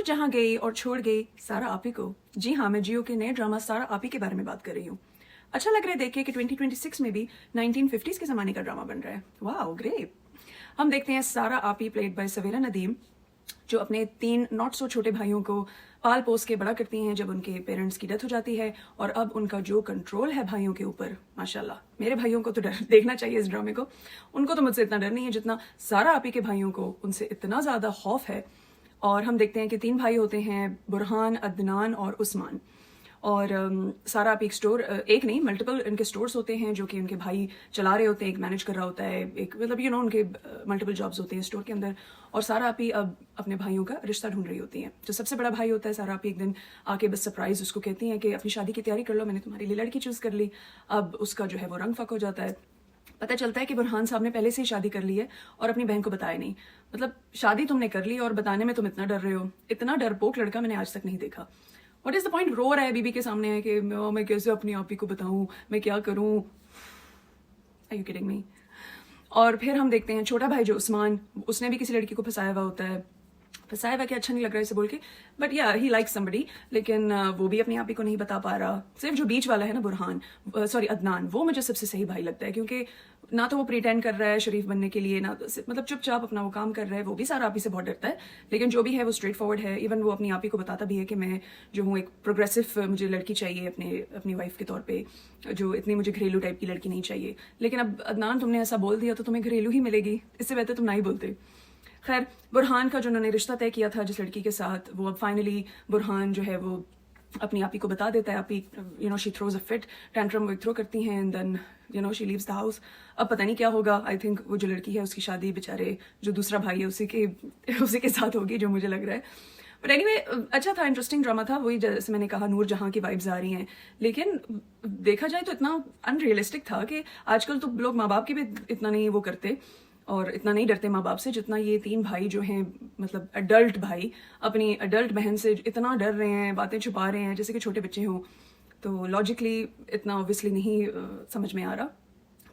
नूर जहां गई और छोड़ गई सारा आपी को। जी हाँ, मैं जियो के नए ड्रामा सारा आपी के बारे में बात कर रही हूँ। अच्छा लग रहा है देख के कि 2026 में भी 1950s के ज़माने का ड्रामा बन रहा है। वाह ग्रेट। हम देखते हैं सारा आपी प्लेड बाय सवेरा नदीम, जो अपने 3 नॉट सो छोटे भाइयों को पाल पोस के बड़ा करती हैं जब उनके पेरेंट्स की डेथ हो जाती है। और अब उनका जो कंट्रोल है भाइयों के ऊपर, माशाल्लाह, मेरे भाइयों को तो डर देखना चाहिए इस ड्रामे को। उनको तो मुझसे इतना डर नहीं है जितना सारा आपी के भाइयों को उनसे इतना ज़्यादा खौफ है। और हम देखते हैं कि 3 भाई होते हैं, बुरहान, अदनान और उस्मान। और सारा आप एक स्टोर, एक नहीं मल्टीपल इनके स्टोर्स होते हैं जो कि उनके भाई चला रहे होते हैं, एक मैनेज कर रहा होता है, एक मतलब उनके मल्टीपल जॉब्स होते हैं स्टोर के अंदर। और सारा आप ही अब अपने भाइयों का रिश्ता ढूंढ रही होती हैं। जो सबसे बड़ा भाई होता है सारा आप एक दिन आके बस सरप्राइज उसको कहती हैं कि अपनी शादी की तैयारी कर लो, मैंने तुम्हारे लिए लड़की चूज कर ली। अब उसका जो है वो रंग फक हो जाता है। पता चलता है कि बुरहान साहब ने पहले से ही शादी कर ली है और अपनी बहन को बताया नहीं। मतलब शादी तुमने कर ली और बताने में तुम इतना डर रहे हो। इतना डरपोक लड़का मैंने आज तक नहीं देखा। What is the point? रो रहा है बीबी के सामने है कि मैं कैसे अपनी आप ही को बताऊं, मैं क्या करूं। Are you kidding me? और फिर हम देखते हैं छोटा भाई जो उस्मान, उसने भी किसी लड़की को फंसाया हुआ होता है। फंसाया हुआ क्या अच्छा नहीं लग रहा है इसे बोल के, बट या ही लाइक समबडी, लेकिन वो भी अपनी आप ही को नहीं बता पा रहा। सिर्फ जो बीच वाला है ना बुरहान, सॉरी अदनान, वो मुझे सबसे सही भाई लगता है, क्योंकि ना तो वो प्रिटेंड कर रहा है शरीफ बनने के लिए, ना तो मतलब चुपचाप अपना वो काम कर रहा है। वो भी सारा आप ही से बहुत डरता है, लेकिन जो भी है वो स्ट्रेट फॉरवर्ड है। इवन वो अपनी आप ही को बताता भी है कि मैं जो हूँ एक प्रोग्रेसिव, मुझे लड़की चाहिए अपनी वाइफ के तौर पे, जो इतनी मुझे घरेलू टाइप की लड़की नहीं चाहिए। लेकिन अब अदनान तुमने ऐसा बोल दिया तो तुम्हें घरेलू ही मिलेगी, इससे बेहतर तुम ना ही बोलते। खैर, बुरहान का जो उन्होंने रिश्ता तय किया था जिस लड़की के साथ, वो अब फाइनली बुरहान जो है वो अपनी आप ही को बता देता है। आप ही she throws a fit, tantrum वो थ्रो करती हैं, and then she leaves the house. अब पता नहीं क्या होगा। आई थिंक वो जो लड़की है उसकी शादी बेचारे जो दूसरा भाई है उसी के साथ होगी, जो मुझे लग रहा है। बट एनीवे, अच्छा था, इंटरेस्टिंग ड्रामा था। वही जैसे मैंने कहा, नूर जहां की वाइब्स आ रही हैं, लेकिन देखा जाए तो इतना अनरियलिस्टिक था कि आजकल तो लोग माँ बाप की भी इतना नहीं वो करते और इतना नहीं डरते माँ बाप से जितना ये 3 भाई जो हैं, मतलब अडल्ट भाई, अपनी अडल्ट बहन से इतना डर रहे हैं, बातें छुपा रहे हैं जैसे कि छोटे बच्चे हों। तो लॉजिकली इतना ऑब्वियसली नहीं समझ में आ रहा।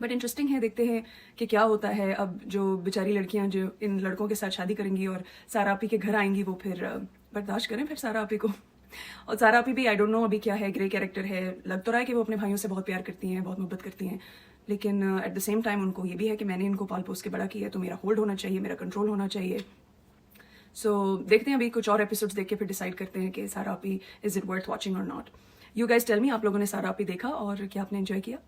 बट इंटरेस्टिंग है, देखते हैं कि क्या होता है। अब जो बेचारी लड़कियां जो इन लड़कों के साथ शादी करेंगी और सारा आपी के घर आएंगी, वो फिर बर्दाश्त करें फिर सारा आपी को। और सारा आपी भी आई डोंट नो अभी क्या है, ग्रे कैरेक्टर है। लग तो रहा है कि वो अपने भाइयों से बहुत प्यार करती हैं, बहुत मोहब्बत करती हैं, लेकिन एट द सेम टाइम उनको ये भी है कि मैंने इनको पाल पोस के बड़ा किया है, तो मेरा होल्ड होना चाहिए, मेरा कंट्रोल होना चाहिए। सो देखते हैं, अभी कुछ और एपिसोड्स देख के फिर डिसाइड करते हैं कि सारा आपी इज इट वर्थ वॉचिंग और not. You guys tell me, आप लोगों ने सारा आपी देखा और क्या आपने एंजॉय किया?